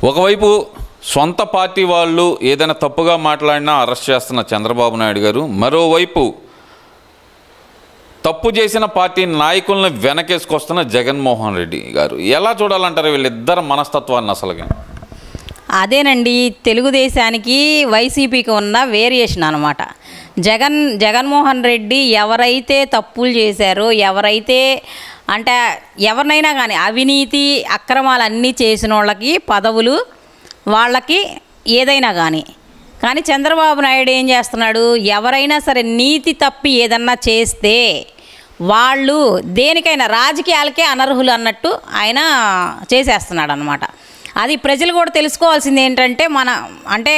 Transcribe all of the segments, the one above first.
ఒకవైపు సొంత పార్టీ వాళ్ళు ఏదైనా తప్పుగా మాట్లాడినా అరెస్ట్ చేస్తున్న చంద్రబాబు నాయుడు గారు, మరోవైపు తప్పు చేసిన పార్టీ నాయకులను వెనకేసుకొస్తున్న జగన్మోహన్ రెడ్డి గారు, ఎలా చూడాలంటారు వీళ్ళిద్దరు మనస్తత్వాన్ని అసలుగా? అదేనండి, తెలుగుదేశానికి వైసీపీకి ఉన్న వేరియేషన్ అనమాట. జగన్మోహన్ రెడ్డి ఎవరైతే తప్పులు చేశారో, ఎవరైతే అంటే ఎవరినైనా కానీ అవినీతి అక్రమాలు అన్నీ చేసిన వాళ్ళకి పదవులు, వాళ్ళకి ఏదైనా కానీ చంద్రబాబు నాయుడు ఏం చేస్తున్నాడు, ఎవరైనా సరే నీతి తప్పి ఏదన్నా చేస్తే వాళ్ళు దేనికైనా రాజకీయాలకే అనర్హులు అన్నట్టు ఆయన చేసేస్తున్నాడు అనమాట. అది ప్రజలు కూడా తెలుసుకోవాల్సింది ఏంటంటే, అంటే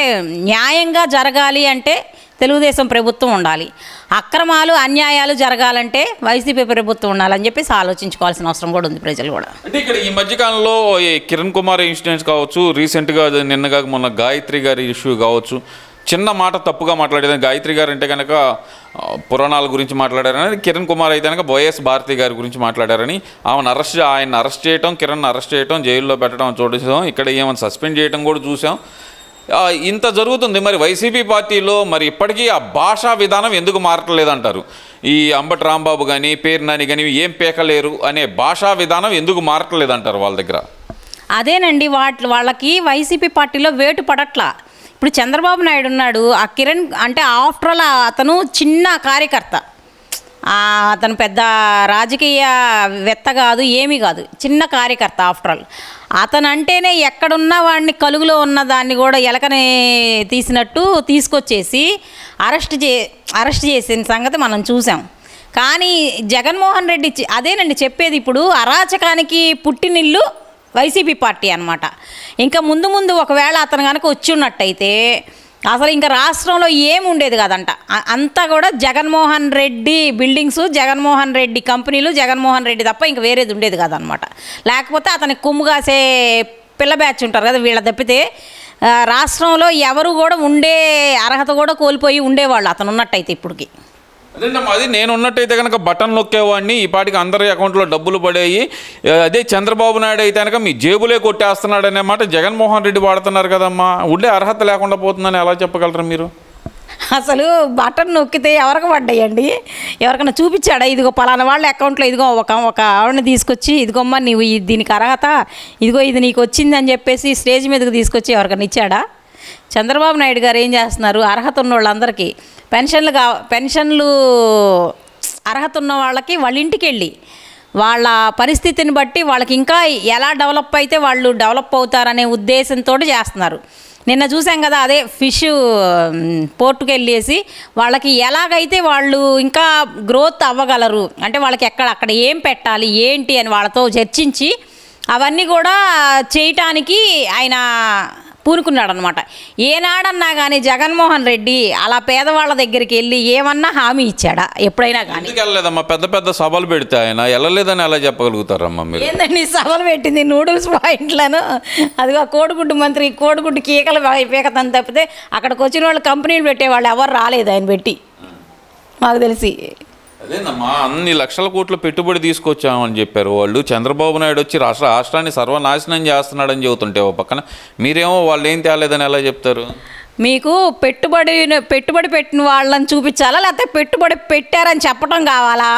న్యాయంగా జరగాలి అంటే తెలుగుదేశం ప్రభుత్వం ఉండాలి, అక్రమాలు అన్యాయాలు జరగాలంటే వైసీపీ ప్రభుత్వం ఉండాలని చెప్పేసి ఆలోచించుకోవాల్సిన అవసరం కూడా ఉంది ప్రజలు కూడా. అంటే ఇక్కడ ఈ మధ్యకాలంలో కిరణ్ కుమార్ ఇన్సిడెంట్స్ కావచ్చు, రీసెంట్గా నిన్నగా మొన్న గాయత్రి గారి ఇష్యూ కావచ్చు, చిన్న మాట తప్పుగా మాట్లాడేది. గాయత్రి గారు అంటే కనుక పురాణాల గురించి మాట్లాడారని, కిరణ్ కుమార్ అయితే కనుక వైఎస్ భారతి గారి గురించి మాట్లాడారని ఆయన అరెస్ట్ చేయటం, కిరణ్ అరెస్ట్ చేయటం, జైల్లో పెట్టడం చూసాం. ఇక్కడ ఏమైనా సస్పెండ్ చేయడం కూడా చూసాం. ఇంత జరుగుతుంది. మరి వైసీపీ పార్టీలో మరి ఇప్పటికీ ఆ భాషా విధానం ఎందుకు మారట్లేదంటారు? ఈ అంబటి రాంబాబు కానీ పేరు నాని కానీ ఏం పేకలేరు అనే భాషా విధానం ఎందుకు మారట్లేదంటారు వాళ్ళ దగ్గర? అదేనండి, వాళ్ళకి వైసీపీ పార్టీలో వేటు పడట్లా. ఇప్పుడు చంద్రబాబు నాయుడు ఉన్నాడు, ఆ కిరణ్ అంటే ఆఫ్టర్ ఆల్ అతను చిన్న కార్యకర్త, అతను పెద్ద రాజకీయవేత్త కాదు, ఏమీ కాదు, చిన్న కార్యకర్త. ఆఫ్టర్ ఆల్ అతను అంటేనే ఎక్కడున్న వాడిని కలుగులో ఉన్న దాన్ని కూడా ఎలకని తీసినట్టు తీసుకొచ్చేసి అరెస్ట్ చేసిన సంగతి మనం చూసాం. కానీ జగన్మోహన్ రెడ్డి అదేనండి చెప్పేది, ఇప్పుడు అరాచకానికి పుట్టినిల్లు వైసీపీ పార్టీ అనమాట. ఇంకా ముందు ఒకవేళ అతను కనుక వచ్చి ఉన్నట్టయితే అసలు ఇంకా రాష్ట్రంలో ఏమి ఉండేది కాదంట. అంతా కూడా జగన్మోహన్ రెడ్డి బిల్డింగ్స్, జగన్మోహన్ రెడ్డి కంపెనీలు, జగన్మోహన్ రెడ్డి తప్ప ఇంకా వేరేది ఉండేది కాదనమాట. లేకపోతే అతనికి కొమ్ము కాసే పిల్ల బ్యాచ్ ఉంటారు కదా, వీళ్ళ తప్పితే రాష్ట్రంలో ఎవరు కూడా ఉండే అర్హత కూడా కోల్పోయి ఉండేవాళ్ళు అతను ఉన్నట్టయితే. ఇప్పటికి అదేంటమ్మా, అది నేను ఉన్నట్టయితే కనుక బటన్ నొక్కేవాడిని, ఈ పాటికి అందరి అకౌంట్లో డబ్బులు పడేయి. అదే చంద్రబాబు నాయుడు అయితే కనుక మీ జేబులే కొట్టేస్తున్నాడు అనే మాట జగన్మోహన్ రెడ్డి వాడుతున్నారు కదమ్మా. ఉండే అర్హత లేకుండా పోతుందని ఎలా చెప్పగలరు మీరు? అసలు బటన్ నొక్కితే ఎవరికి పడ్డాయండి? ఎవరికైనా చూపించాడా? ఇదిగో పలానా వాళ్ళ అకౌంట్లో ఇదిగో ఒక ఆవిడని తీసుకొచ్చి ఇదిగోమ్మా నీవు దీనికి అర్హత, ఇదిగో ఇది నీకు వచ్చిందని చెప్పేసి స్టేజ్ మీదకి తీసుకొచ్చి ఎవరికైనా ఇచ్చాడా? చంద్రబాబు నాయుడు గారు ఏం చేస్తున్నారు, అర్హత ఉన్న వాళ్ళందరికీ పెన్షన్లు అర్హత ఉన్న వాళ్ళకి వాళ్ళ ఇంటికి వెళ్ళి వాళ్ళ పరిస్థితిని బట్టి వాళ్ళకి ఇంకా ఎలా డెవలప్ అయితే వాళ్ళు డెవలప్ అవుతారనే ఉద్దేశంతో చేస్తున్నారు. నిన్న చూసాం కదా, అదే ఫిష్ పోర్టుకు వెళ్ళేసి వాళ్ళకి ఎలాగైతే వాళ్ళు ఇంకా గ్రోత్ అవ్వగలరు అంటే వాళ్ళకి అక్కడ ఏం పెట్టాలి ఏంటి అని వాళ్ళతో చర్చించి అవన్నీ కూడా చేయటానికి ఆయన పూనుకున్నాడు అనమాట. ఏనాడన్నా కానీ జగన్మోహన్ రెడ్డి అలా పేదవాళ్ళ దగ్గరికి వెళ్ళి ఏమన్నా హామీ ఇచ్చాడా ఎప్పుడైనా? కానీ వెళ్ళలేదమ్మా, పెద్ద సభలు పెడితే ఆయన వెళ్ళలేదని ఎలా చెప్పగలుగుతారమ్మా మీరు? ఏందండి సభలు పెట్టింది? నూడిల్స్ పాయింట్లను అదిగో కోడిగుడ్డు మంత్రి కోడిగుడ్డు కీకలు పీకతని తప్పితే అక్కడికి వచ్చిన వాళ్ళు కంపెనీలు పెట్టేవాళ్ళు ఎవరు రాలేదు ఆయన పెట్టి, మాకు తెలిసి. అదేనమ్మా, అన్ని లక్షల కోట్ల పెట్టుబడి తీసుకొచ్చామని చెప్పారు వాళ్ళు. చంద్రబాబు నాయుడు వచ్చి రాష్ట్రాన్ని సర్వనాశనం చేస్తున్నాడని చెబుతుంటే ఓ పక్కన మీరేమో వాళ్ళు ఏం తేలేదని ఎలా చెప్తారు? మీకు పెట్టుబడి పెట్టిన వాళ్ళని చూపించాలా, లేకపోతే పెట్టుబడి పెట్టారని చెప్పడం కావాలా?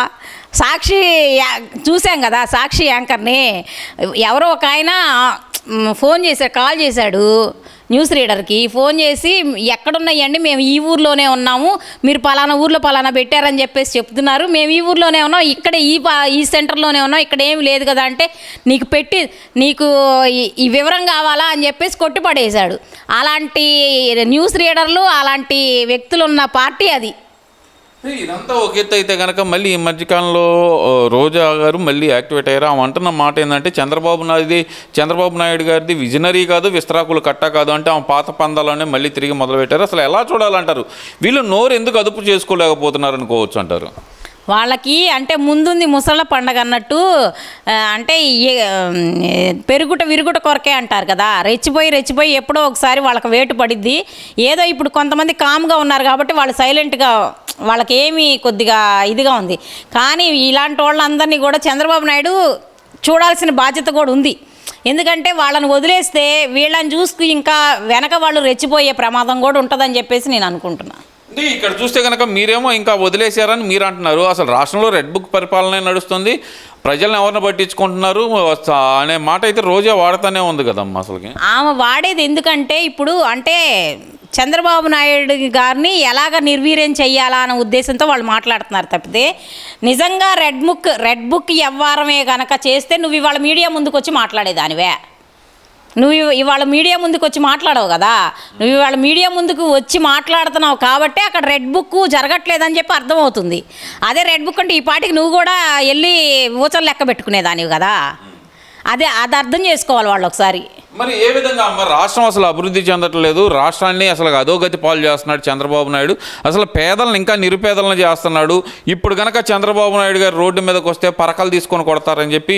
సాక్షి చూసాం కదా, సాక్షి యాంకర్ని ఎవరో ఒక ఆయన కాల్ చేశాడు న్యూస్ రీడర్కి, ఫోన్ చేసి ఎక్కడున్నాయండి, మేము ఈ ఊర్లోనే ఉన్నాము, మీరు పలానా ఊర్లో పలానా పెట్టారని చెప్పేసి చెప్తున్నారు, మేము ఈ ఊర్లోనే ఉన్నాం, ఇక్కడ ఈ సెంటర్లోనే ఉన్నాం, ఇక్కడ ఏమి లేదు కదా అంటే నీకు ఈ వివరం కావాలా అని చెప్పేసి కొట్టిపడేశాడు. అలాంటి న్యూస్ రీడర్లు అలాంటి వ్యక్తులు ఉన్న పార్టీ అది. ఇదంతా ఒక ఎత్తు అయితే కనుక మళ్ళీ ఈ మధ్యకాలంలో రోజా గారు మళ్ళీ యాక్టివేట్ అయ్యారు. ఆమె అంటున్న మాట ఏంటంటే చంద్రబాబు నాయుడు గారిది విజనరీ కాదు, విస్తరాకులు కట్ట కాదు అంటే ఆమె పాత పందాలోనే మళ్ళీ తిరిగి మొదలుపెట్టారు. అసలు ఎలా చూడాలంటారు? వీళ్ళు నోరు ఎందుకు అదుపు చేసుకోలేకపోతున్నారు అనుకోవచ్చు అంటారు? వాళ్ళకి అంటే ముందుంది ముసళ్ళ పండగ అన్నట్టు, అంటే పెరుగుట విరుగుట కొరకే అంటారు కదా, రెచ్చిపోయి ఎప్పుడో ఒకసారి వాళ్ళకి వేటు పడిద్ది. ఏదో ఇప్పుడు కొంతమంది కామ్గా ఉన్నారు కాబట్టి వాళ్ళు సైలెంట్గా, వాళ్ళకి ఏమీ కొద్దిగా ఇదిగా ఉంది. కానీ ఇలాంటి వాళ్ళందరినీ కూడా చంద్రబాబు నాయుడు చూడాల్సిన బాధ్యత కూడా ఉంది. ఎందుకంటే వాళ్ళని వదిలేస్తే వీళ్ళని చూసుకు ఇంకా వెనక వాళ్ళు రెచ్చిపోయే ప్రమాదం కూడా ఉంటుందని చెప్పేసి నేను అనుకుంటున్నాను. అంటే ఇక్కడ చూస్తే కనుక మీరేమో ఇంకా వదిలేశారని మీరు అంటున్నారు. అసలు రాష్ట్రంలో రెడ్ బుక్ పరిపాలన నడుస్తుంది, ప్రజలను ఎవరిని పట్టించుకుంటున్నారు అనే మాట అయితే రోజా వాడుతూనే ఉంది కదమ్మా. అసలుకి ఆమె వాడేది ఎందుకంటే ఇప్పుడు అంటే చంద్రబాబు నాయుడు గారిని ఎలాగ నిర్వీర్యం చెయ్యాలా అనే ఉద్దేశంతో వాళ్ళు మాట్లాడుతున్నారు తప్పితే నిజంగా రెడ్ బుక్ వ్యవహారమే కనుక చేస్తే నువ్వు ఇవాళ మీడియా ముందుకు వచ్చి మాట్లాడేదానివే. నువ్వు ఇవాళ మీడియా ముందుకు వచ్చి మాట్లాడవు కదా, నువ్వు ఇవాళ మీడియా ముందుకు వచ్చి మాట్లాడుతున్నావు కాబట్టి అక్కడ రెడ్ బుక్ జరగట్లేదని చెప్పి అర్థమవుతుంది. అదే రెడ్ బుక్ అంటే ఈ పాటికి నువ్వు కూడా వెళ్ళి ఊచలు లెక్క పెట్టుకునేదానివి కదా. అది అర్థం చేసుకోవాలి వాళ్ళు ఒకసారి. మరి ఏ విధంగా అమ్మ రాష్ట్రం అసలు అభివృద్ధి చెందట్లేదు, రాష్ట్రాన్ని అసలు అధోగతి పాలు చేస్తున్నాడు చంద్రబాబు నాయుడు, అసలు పేదలను ఇంకా నిరుపేదలను చేస్తున్నాడు. ఇప్పుడు కనుక చంద్రబాబు నాయుడు గారు రోడ్డు మీదకి వస్తే పరకలు తీసుకొని కొడతారని చెప్పి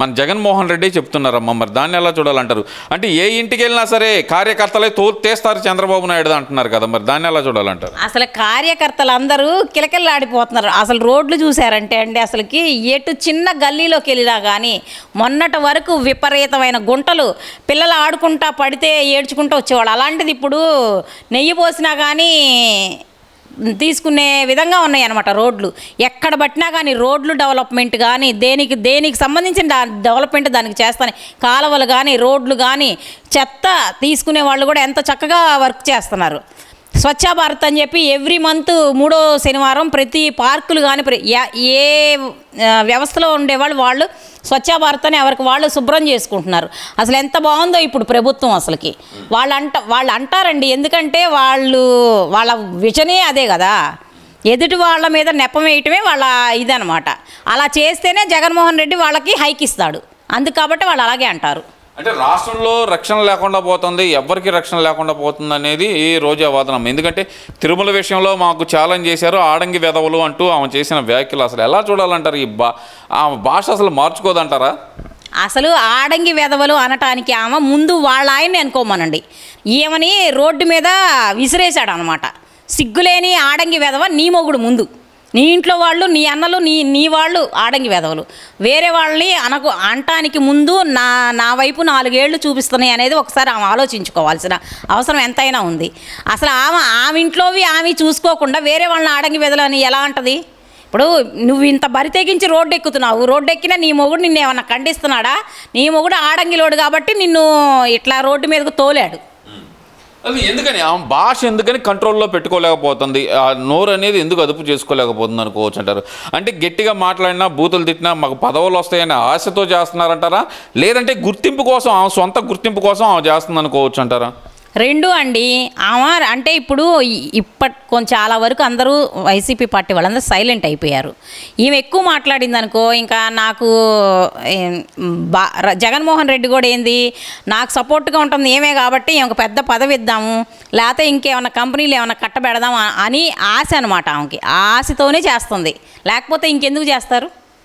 మన జగన్మోహన్ రెడ్డి చెప్తున్నారమ్మ. మరి దాన్ని ఎలా చూడాలంటారు? అంటే ఏ ఇంటికి వెళ్ళినా సరే కార్యకర్తలే తేస్తారు చంద్రబాబు నాయుడు అంటున్నారు కదా, మరి దాన్ని ఎలా చూడాలంటారు? అసలు కార్యకర్తలు అందరూ కిలకిల్లాడిపోతున్నారు. అసలు రోడ్లు చూసారంటే అండి అసలుకి ఎటు చిన్న గల్లీలోకి వెళ్ళినా కానీ మొన్నటి వరకు విపరీతమైన గుంటలు, పిల్లలు ఆడుకుంటా పడితే ఏడ్చుకుంటూ వచ్చేవాళ్ళు. అలాంటిది ఇప్పుడు నెయ్యి పోసినా కానీ తీసుకునే విధంగా ఉన్నాయి అన్నమాట రోడ్లు. ఎక్కడ పట్టినా కానీ రోడ్లు డెవలప్మెంట్ కానీ దేనికి సంబంధించిన డెవలప్మెంట్ దానికి చేస్తాను. కాలువలు కానీ రోడ్లు కానీ చెత్త తీసుకునే వాళ్ళు కూడా ఎంత చక్కగా వర్క్ చేస్తున్నారు. స్వచ్ఛ భారత్ అని చెప్పి ఎవ్రీ మంత్ 3వ శనివారం ప్రతి పార్కులు కానీ ఏ వ్యవస్థలో ఉండేవాళ్ళు వాళ్ళు స్వచ్ఛ భారత్ అని ఎవరికి వాళ్ళు శుభ్రం చేసుకుంటున్నారు. అసలు ఎంత బాగుందో ఇప్పుడు ప్రభుత్వం. అసలుకి వాళ్ళు అంటారండి, ఎందుకంటే వాళ్ళ విజనే అదే కదా, ఎదుటి వాళ్ళ మీద నెపం వేయటమే వాళ్ళ ఇదనమాట. అలా చేస్తేనే జగన్మోహన్ రెడ్డి వాళ్ళకి హైక్ ఇస్తాడు. కాబట్టి వాళ్ళు అలాగే అంటారు. అంటే రాష్ట్రంలో రక్షణ లేకుండా పోతుంది, ఎవరికి రక్షణ లేకుండా పోతుంది అనేది రోజా వాదనం. ఎందుకంటే తిరుమల విషయంలో మాకు ఛాలెంజ్ చేశారు ఆడంగి వెధవలు అంటూ ఆమె చేసిన వ్యాఖ్యలు అసలు ఎలా చూడాలంటారు? ఆ భాష అసలు మార్చుకోదంటారా? అసలు ఆడంగి వెధవలు అనటానికి ఆమె ముందు వాళ్ళ ఆయన్ని అనుకోమనండి. ఏమని రోడ్డు మీద విసిరేశాడు అనమాట. సిగ్గులేని ఆడంగి వెధవ నీ మొగుడు ముందు, నీ ఇంట్లో వాళ్ళు, నీ అన్నలు, నీ వాళ్ళు ఆడంగి వెధవలు. వేరే వాళ్ళని అంటానికి ముందు నా వైపు 4 ఏళ్ళు చూపిస్తున్నాయి అనేది ఒకసారి ఆమె ఆలోచించుకోవాల్సిన అవసరం ఎంతైనా ఉంది. అసలు ఆమె ఇంట్లోవి ఆమె చూసుకోకుండా వేరే వాళ్ళని ఆడంగి వెధవలు అని ఎలా అంటది? ఇప్పుడు నువ్వు ఇంత బరి తెగించి రోడ్డు ఎక్కుతున్నావు, రోడ్డు ఎక్కినా నీ మొగుడు నిన్ను ఏమన్నా ఖండిస్తున్నాడా? నీ మొగుడు ఆడంగిలోడు కాబట్టి నిన్ను ఇట్లా రోడ్డు మీదకు తోలాడు. అది ఎందుకని ఆ భాష ఎందుకని కంట్రోల్లో పెట్టుకోలేకపోతుంది, ఆ నోరు అనేది ఎందుకు అదుపు చేసుకోలేకపోతుంది అనుకోవచ్చు అంటారు? అంటే గట్టిగా మాట్లాడినా బూతులు తిట్టినా మాకు పదవులు వస్తాయని ఆశతో చేస్తున్నారంటారా, లేదంటే గుర్తింపు కోసం ఆమె సొంత గుర్తింపు కోసం ఆమె చేస్తుంది అనుకోవచ్చు అంటారా? రెండు అండి. ఆమె అంటే ఇప్పుడు చాలా వరకు అందరూ వైసీపీ పార్టీ వాళ్ళందరూ సైలెంట్ అయిపోయారు. ఈమె ఎక్కువ మాట్లాడింది అనుకో ఇంకా నాకు జగన్మోహన్ రెడ్డి కూడా ఏంది నాకు సపోర్ట్గా ఉంటుంది ఏమే కాబట్టి ఒక పెద్ద పదవి ఇద్దాము, లేకపోతే ఇంకేమైనా కంపెనీలు ఏమైనా కట్టబెడదాం అని ఆశ అనమాట ఆమెకి. ఆ ఆశతోనే చేస్తుంది, లేకపోతే ఇంకెందుకు చేస్తారు?